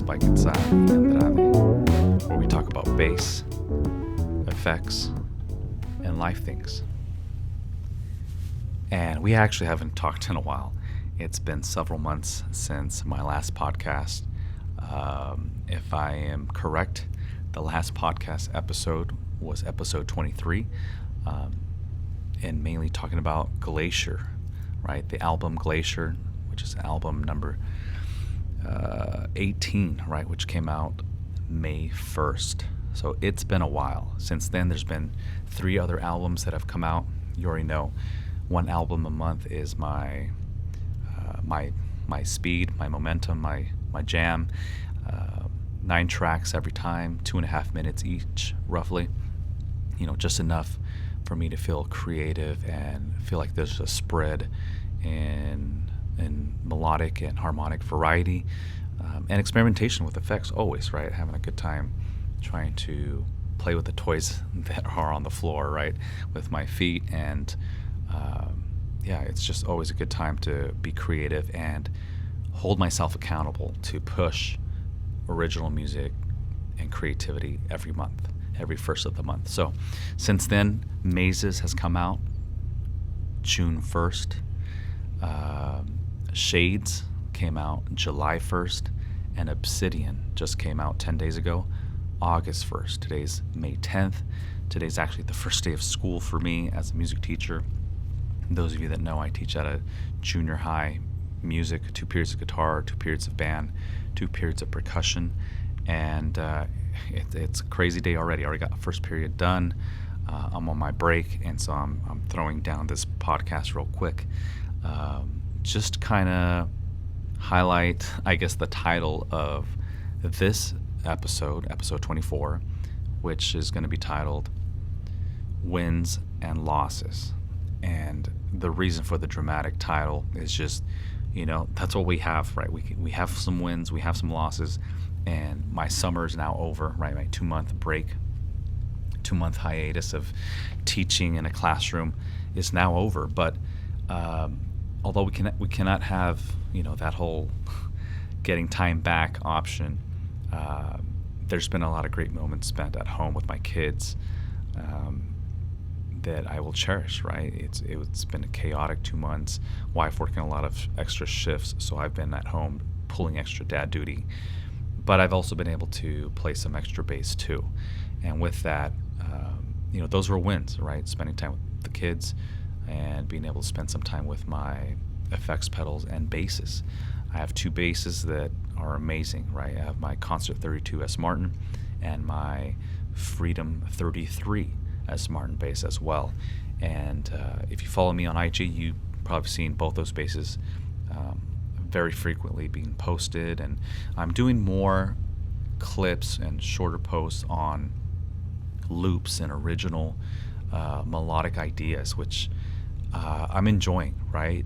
by Quetzal y Andrade, where we talk about bass, effects, and life things. And we actually haven't talked in a while. It's been several months since my last podcast. If I am correct, the last podcast episode was episode 23, and mainly talking about Glacier, right? The album Glacier, which is album number 18, right? Which came out May 1st. So it's been a while. Since then, there's been 3 other albums that have come out. You already know, 1 album a month is my speed, my momentum, my jam. 9 tracks every time, 2.5 minutes each, roughly. Just enough for me to feel creative and feel like there's a spread in melodic and harmonic variety, and experimentation with effects always, right? Having a good time trying to play with the toys that are on the floor, right? With my feet, and it's just always a good time to be creative and hold myself accountable to push original music and creativity every month, every first of the month. So since then, Mazes has come out June 1st. Shades came out July 1st, and Obsidian just came out 10 days ago, August 1st. Today's May 10th. Today's actually the first day of school for me as a music teacher. Those of you that know, I teach at a junior high music, 2 periods of guitar, 2 periods of band, 2 periods of percussion, and it's a crazy day already. I already got the first period done. I'm on my break, and so I'm throwing down this podcast real quick. Just kind of highlight, I guess, the title of this episode 24, which is going to be titled Wins and Losses. And the reason for the dramatic title is just, that's what we have, right? We have some wins, we have some losses, and my summer is now over, right? My 2-month break, 2-month hiatus of teaching in a classroom is now over. But although we cannot have that whole getting time back option, there's been a lot of great moments spent at home with my kids that I will cherish, right? It's been a chaotic 2 months. Wife working a lot of extra shifts, so I've been at home pulling extra dad duty. But I've also been able to play some extra bass too. And with that, those were wins, right? Spending time with the kids and being able to spend some time with my effects pedals and basses. I have 2 basses that are amazing, right? I have my Concert 32 S. Martin and my Freedom 33 S. Martin bass as well. And if you follow me on IG, you've probably seen both those basses very frequently being posted. And I'm doing more clips and shorter posts on loops and original melodic ideas, which I'm enjoying, right?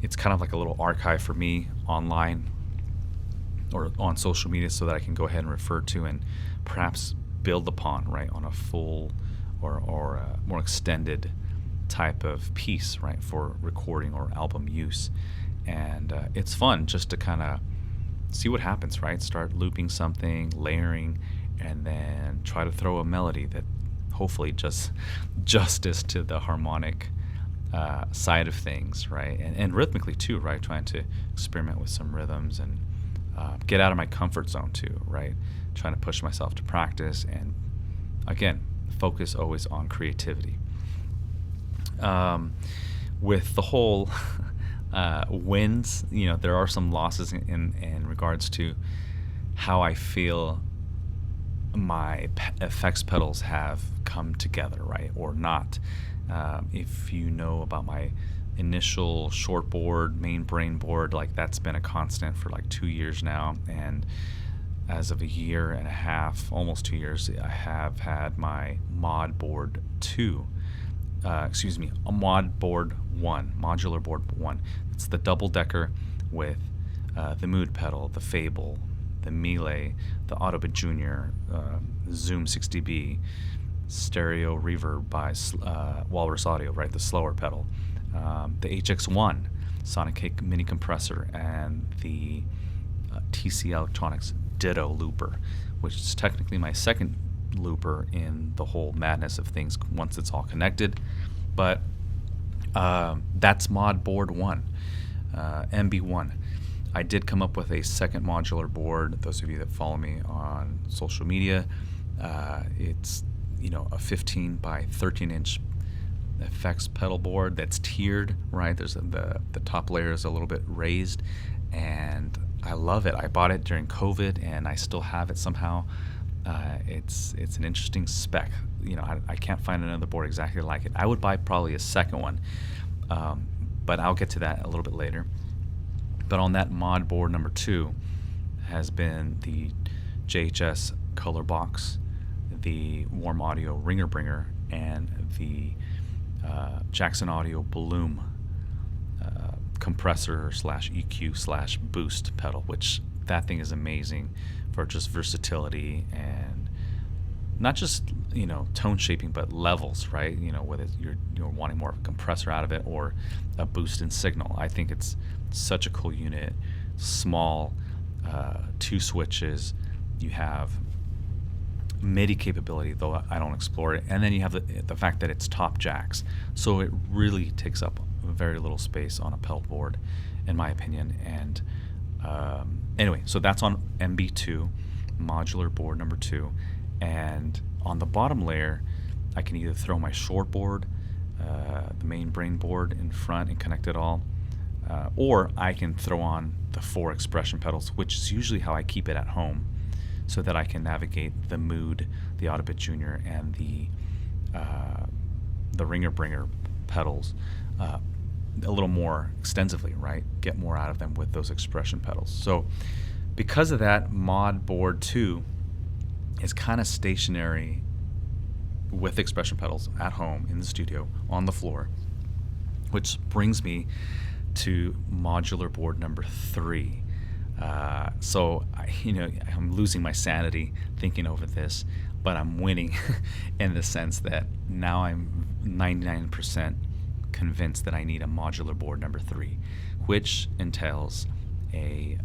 It's kind of like a little archive for me online or on social media, so that I can go ahead and refer to and perhaps build upon, right, on a full or a more extended type of piece, right, for recording or album use. And it's fun just to kind of see what happens, right? Start looping something, layering, and then try to throw a melody that hopefully just justice to the harmonic side of things, right? And rhythmically too, right? Trying to experiment with some rhythms and get out of my comfort zone too, right? Trying to push myself to practice and, again, focus always on creativity. With the whole wins, there are some losses in regards to how I feel my effects pedals have come together, right, or not. If you know about my initial short board, main brain board, like that's been a constant for like 2 years now, and as of a year and a half, almost 2 years, I have had my Mod Board 2. A Mod Board 1, Modular Board 1. It's the double-decker with the Mood pedal, the Fable, the Melee, the Autobit Junior, Zoom 60B, stereo reverb by Walrus Audio, right, the slower pedal, the HX1 Sonic Cake mini compressor, and the TC Electronics Ditto looper, which is technically my second looper in the whole madness of things once it's all connected. But that's Mod Board 1, MB1. I did come up with a second modular board. Those of you that follow me on social media, it's a 15 by 13 inch effects pedal board that's tiered, right? There's the top layer is a little bit raised, and I love it. I bought it during COVID, and I still have it somehow. It's an interesting spec. I can't find another board exactly like it. I would buy probably a second one, but I'll get to that a little bit later. But on that mod board number 2 has been the JHS color box, the Warm Audio Ringer Bringer, and the Jackson Audio Bloom compressor slash EQ slash boost pedal, which that thing is amazing for just versatility and not just tone shaping, but levels, right? Whether you're wanting more of a compressor out of it or a boost in signal. I think it's such a cool unit. Small, 2 switches. You have MIDI capability, though I don't explore it, and then you have the fact that it's top jacks, so it really takes up very little space on a pedal board, in my opinion. And anyway, so that's on MB2, modular board number 2. And on the bottom layer, I can either throw my short board, the main brain board in front and connect it all, or I can throw on the 4 expression pedals, which is usually how I keep it at home, so that I can navigate the Mood, the Autobit Junior, and the Ringer Bringer pedals a little more extensively, right? Get more out of them with those expression pedals. So because of that, Mod Board 2 is kind of stationary with expression pedals at home in the studio on the floor, which brings me to modular board number 3. So I'm losing my sanity thinking over this, but I'm winning in the sense that now I'm 99% convinced that I need a modular board number 3, which entails a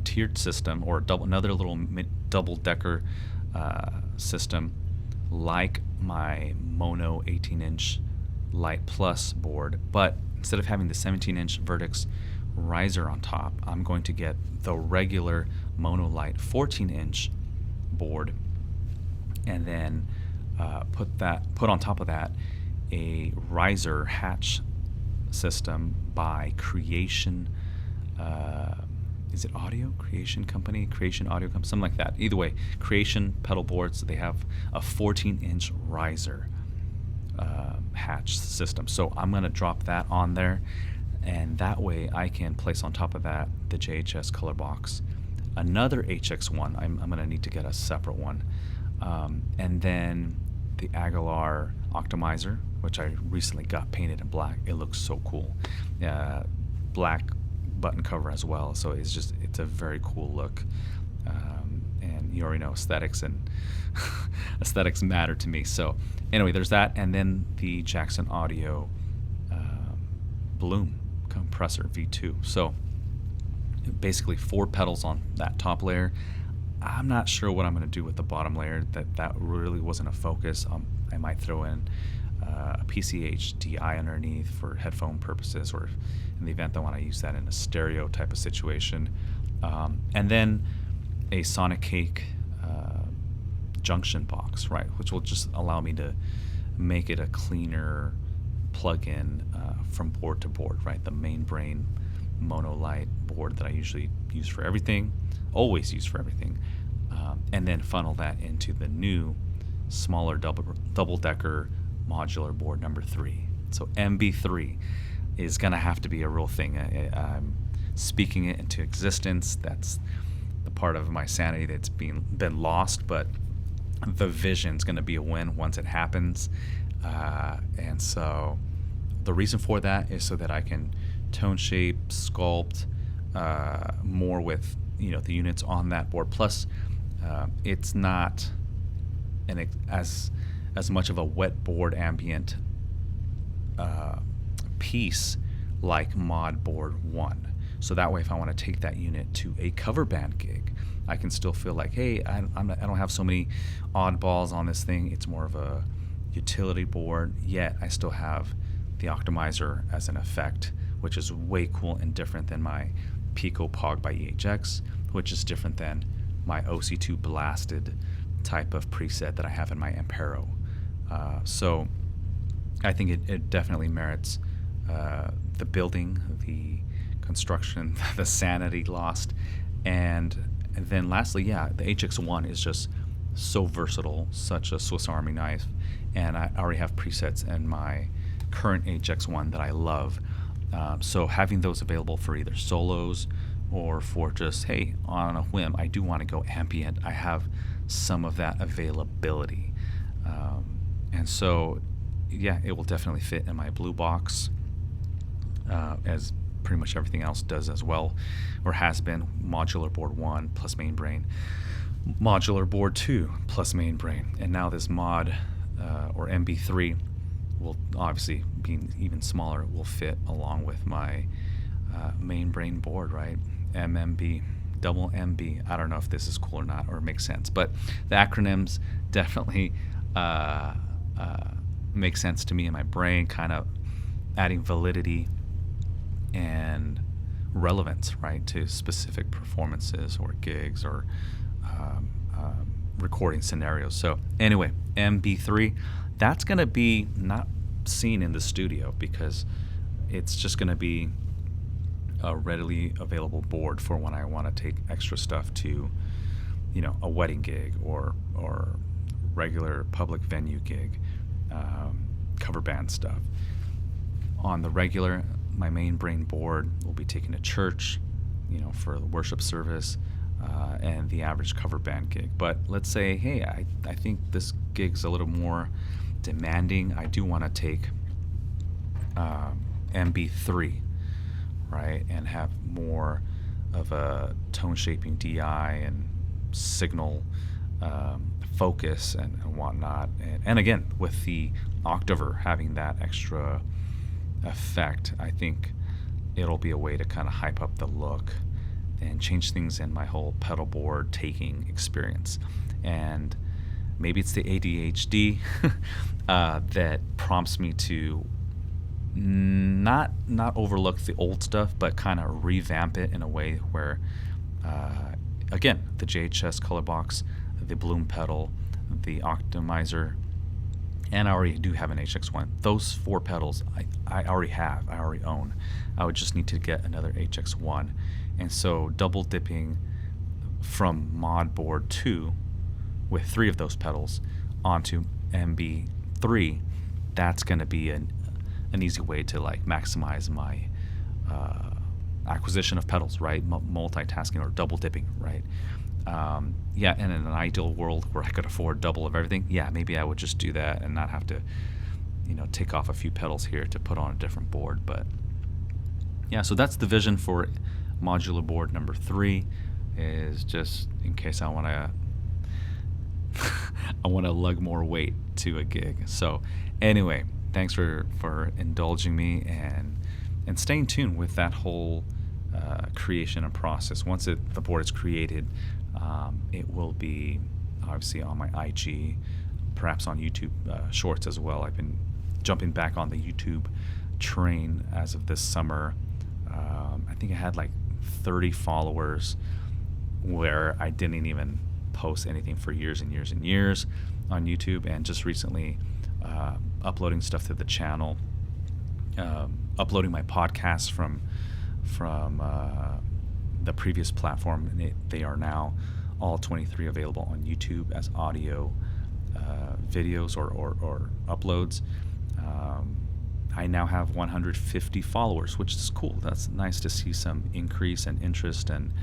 tiered system, or another little double-decker system like my Mono 18-inch Light Plus board, but instead of having the 17-inch Vertex riser on top, I'm going to get the regular Mono Light 14-inch board, and then put on top of that a riser hatch system by Creation. Is it Audio? Creation Company? Creation Audio Company? Something like that. Either way, Creation pedal boards, they have a 14-inch riser hatch system. So I'm going to drop that on there, and that way I can place on top of that the JHS color box, another HX1. I'm going to need to get a separate one, and then the Aguilar Optimizer, which I recently got painted in black. It looks so cool. Black button cover as well, so it's a very cool look. And you already know aesthetics, and aesthetics matter to me. So anyway, there's that, and then the Jackson Audio Bloom compressor V2. So basically 4 pedals on that top layer. I'm not sure what I'm going to do with the bottom layer. That really wasn't a focus. I might throw in a PCH DI underneath for headphone purposes, or in the event I want to use that in a stereo type of situation. And then a Sonic Cake junction box, right, which will just allow me to make it a cleaner plug-in from board to board, right? The main brain Mono Light board that I usually use for everything, always use for everything, and then funnel that into the new smaller double-decker modular board number 3. So MB3 is going to have to be a real thing. I'm speaking it into existence. That's the part of my sanity that's been lost, but the vision's going to be a win once it happens. And so the reason for that is so that I can tone shape, sculpt more with the units on that board. Plus, it's not as much of a wet board ambient piece like Mod Board 1. So that way, if I want to take that unit to a cover band gig, I can still feel like, hey, I don't have so many oddballs on this thing. It's more of a utility board, yet I still have the optimizer as an effect, which is way cool and different than my Pico Pog by EHX, which is different than my OC2 blasted type of preset that I have in my Ampero. So I think it definitely merits the building, the construction, the sanity lost, and then lastly, the HX1 is just so versatile, such a Swiss Army knife, and I already have presets in my current HX1 that I love. So having those available for either solos or for just, hey, on a whim, I do want to go ambient, I have some of that availability. And so, it will definitely fit in my blue box, as pretty much everything else does as well, or has been. Modular Board 1 plus main brain, Modular Board 2 plus main brain, and now this mod or MB3 will obviously, being even smaller, will fit along with my main brain board, right? MMB, double MB. I don't know if this is cool or not, or makes sense, but the acronyms definitely make sense to me in my brain, kind of adding validity and relevance, right, to specific performances or gigs or recording scenarios. So anyway, MB3, that's going to be not seen in the studio because it's just going to be a readily available board for when I want to take extra stuff to, a wedding gig or regular public venue gig, cover band stuff. On the regular, my main brain board will be taken to church, for the worship service, and the average cover band gig. But let's say, hey, I think this gig's a little more demanding. I do want to take MB3, right, and have more of a tone shaping DI and signal focus and whatnot. And again, with the Octaver having that extra effect, I think it'll be a way to kind of hype up the look and change things in my whole pedal board taking experience. And maybe it's the ADHD that prompts me to not overlook the old stuff, but kind of revamp it in a way where, again, the JHS color box, the Bloom pedal, the optimizer, and I already do have an HX1. Those 4 pedals I already have, I already own. I would just need to get another HX1. And so double dipping from Mod Board 2 with 3 of those pedals onto MB3, that's going to be an easy way to like maximize my acquisition of pedals, right? Multitasking or double dipping, right? And in an ideal world where I could afford double of everything, maybe I would just do that and not have to, take off a few pedals here to put on a different board. But so that's the vision for Modular Board number 3, is just in case I want to lug more weight to a gig. So anyway, thanks for indulging me and staying tuned with that whole creation and process. Once the board is created, it will be obviously on my IG, perhaps on YouTube Shorts as well. I've been jumping back on the YouTube train as of this summer. I think I had like 30 followers where I didn't even post anything for years and years and years on YouTube, and just recently uploading stuff to the channel, uploading my podcasts from the previous platform, and they are now all 23 available on YouTube as audio videos or uploads. I now have 150 followers, which is cool. That's nice to see some increase in interest and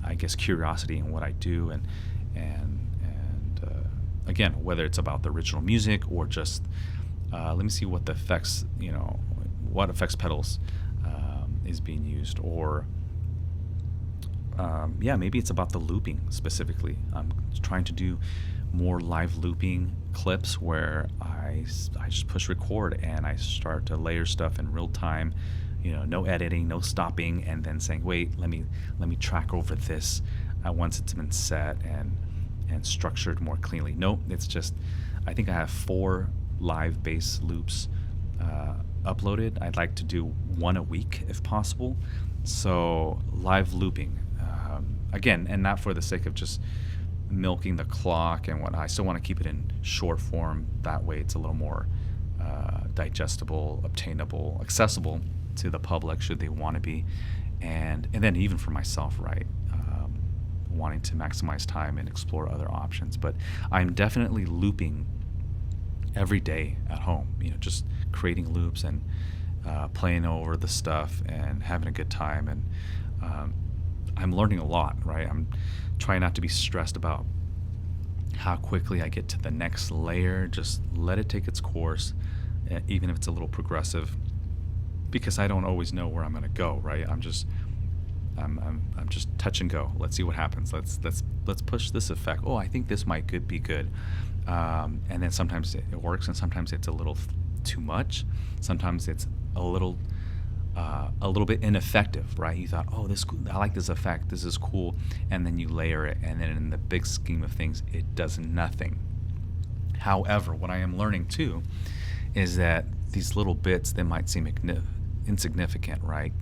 I guess curiosity in what I do, and again, whether it's about the original music or just let me see what the effects, what effects pedals is being used, or maybe it's about the looping specifically. I'm trying to do more live looping clips where I just push record and I start to layer stuff in real time, no editing, no stopping, and then saying, wait, let me track over this once it's been set and structured more cleanly. Nope, it's just, I think I have 4 live bass loops uploaded. I'd like to do 1 a week if possible. So live looping, again, and not for the sake of just milking the clock and whatnot. I still want to keep it in short form. That way it's a little more digestible, obtainable, accessible to the public should they want to be. And then even for myself, right? Wanting to maximize time and explore other options. But I'm definitely looping every day at home, just creating loops and playing over the stuff and having a good time. And I'm learning a lot, right? I'm trying not to be stressed about how quickly I get to the next layer. Just let it take its course, even if it's a little progressive, because I don't always know where I'm going to go, right? I'm just touch and go. Let's see what happens. Let's push this effect. Oh, I think this might be good. And then sometimes it works, and sometimes it's a little too much. Sometimes it's a little bit ineffective, right? You thought, oh, I like this effect. This is cool, and then you layer it, and then in the big scheme of things, it does nothing. However, what I am learning too is that these little bits that might seem insignificant, right?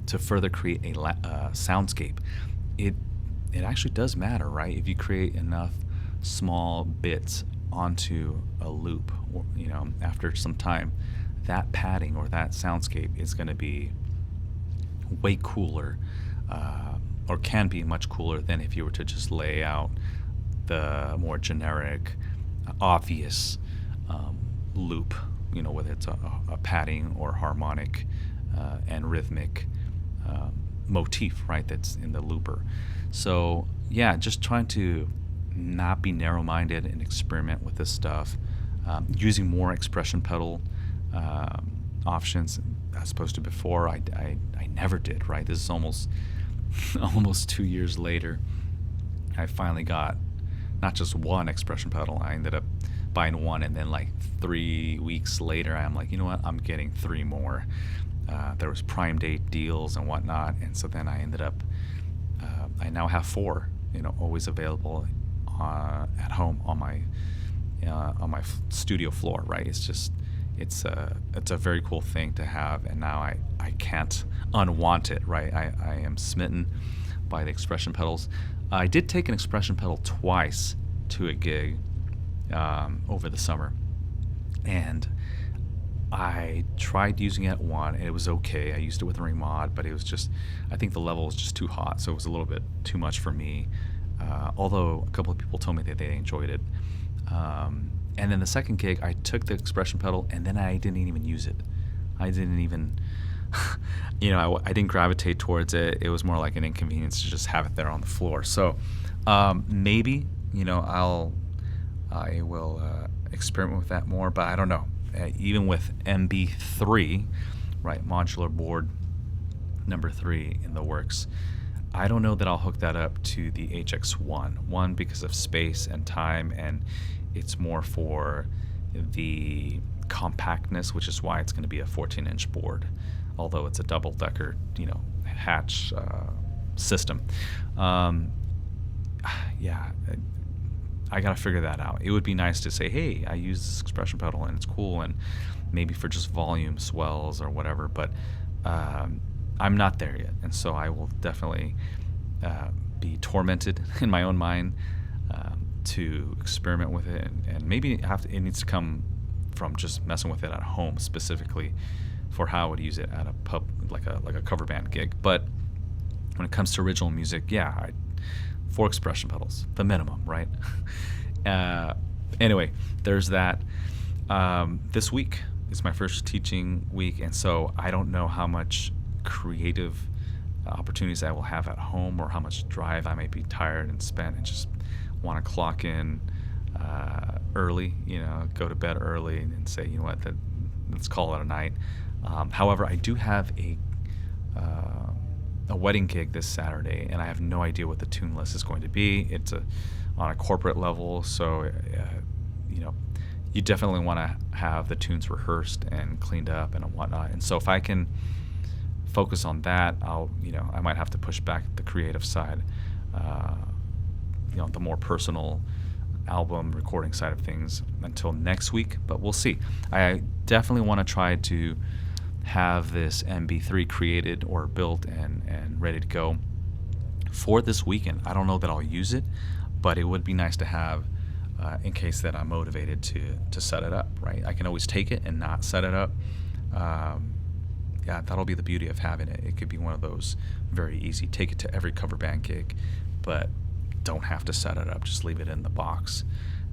To further create a soundscape, it actually does matter, right? If you create enough small bits onto a loop, or, after some time, that padding or that soundscape is going to be way cooler, or can be much cooler than if you were to just lay out the more generic, obvious loop, whether it's a padding or harmonic and rhythmic motif, right, that's in the looper. So yeah, just trying to not be narrow-minded and experiment with this stuff, using more expression pedal options as opposed to before. I never did, right? This is almost 2 years later. I finally got not just one expression pedal. I ended up buying one, and then like 3 weeks later, I'm like, you know what? I'm getting 3 more. There was Prime Day deals and whatnot, and so then I ended up, I now have 4, always available at home on my studio floor, right? It's a very cool thing to have, and now I can't unwant it, right? I am smitten by the expression pedals. I did take an expression pedal twice to a gig over the summer, and I tried using it one, and it was okay. I used it with a ring mod, but it was just, I think the level was just too hot, so it was a little bit too much for me, although a couple of people told me that they enjoyed it. And then the second gig, I took the expression pedal, and then I didn't even use it. I didn't even, I didn't gravitate towards it. It was more like an inconvenience to just have it there on the floor. So maybe, I will experiment with that more, but I don't know. Even with MB3, right, Modular Board number 3 in the works, I don't know that I'll hook that up to the HX1. One, because of space and time, and it's more for the compactness, which is why it's going to be a 14-inch board, although it's a double-decker, hatch system. Yeah, I got to figure that out. It would be nice to say, hey, I use this expression pedal and it's cool, and maybe for just volume swells or whatever, but I'm not there yet. And so I will definitely be tormented in my own mind to experiment with it. And maybe it needs to come from just messing with it at home specifically for how I would use it at a pub, like a cover band gig. But when it comes to original music, yeah, 4 expression pedals, the minimum, right? Anyway, there's that. This week is my first teaching week, and so I don't know how much creative opportunities I will have at home, or how much drive I might be tired and spent and just want to clock in early, go to bed early and say, you know what, let's call it a night. However, I do have a wedding gig this Saturday, and I have no idea what the tune list is going to be. It's on a corporate level, so you definitely want to have the tunes rehearsed and cleaned up and whatnot. And so if I can focus on that, I might have to push back the creative side, the more personal album recording side of things until next week, but we'll see. I definitely want to try to have this MB3 created or built and ready to go for this weekend. I don't know that I'll use it, but it would be nice to have in case that I'm motivated to set it up, right? I can always take it and not set it up. That'll be the beauty of having it. It could be one of those very easy, take it to every cover band gig, but don't have to set it up, just leave it in the box.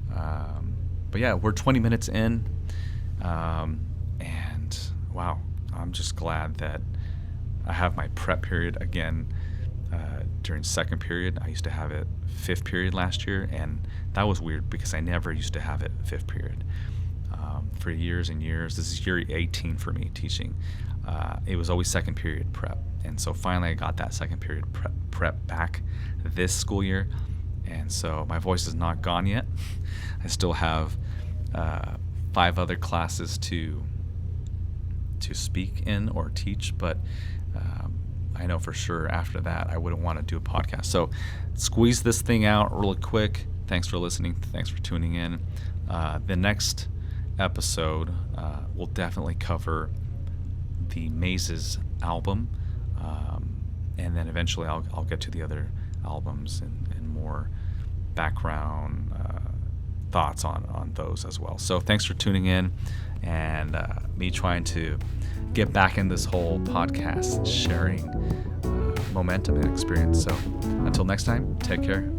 But yeah, we're 20 minutes in, and wow, I'm just glad that I have my prep period again during second period. I used to have it fifth period last year, and that was weird because I never used to have it fifth period. For years and years, this is year 18 for me teaching. It was always second period prep, and so finally I got that second period prep back this school year, and so my voice is not gone yet. I still have 5 other classes to speak in or teach, but I know for sure after that I wouldn't want to do a podcast. So squeeze this thing out really quick. Thanks for listening. Thanks for tuning in. The next episode will definitely cover the Mazes album, and then eventually I'll get to the other albums and more background thoughts on those as well. So thanks for tuning in, and me trying to get back in this whole podcast sharing momentum and experience. So until next time, take care.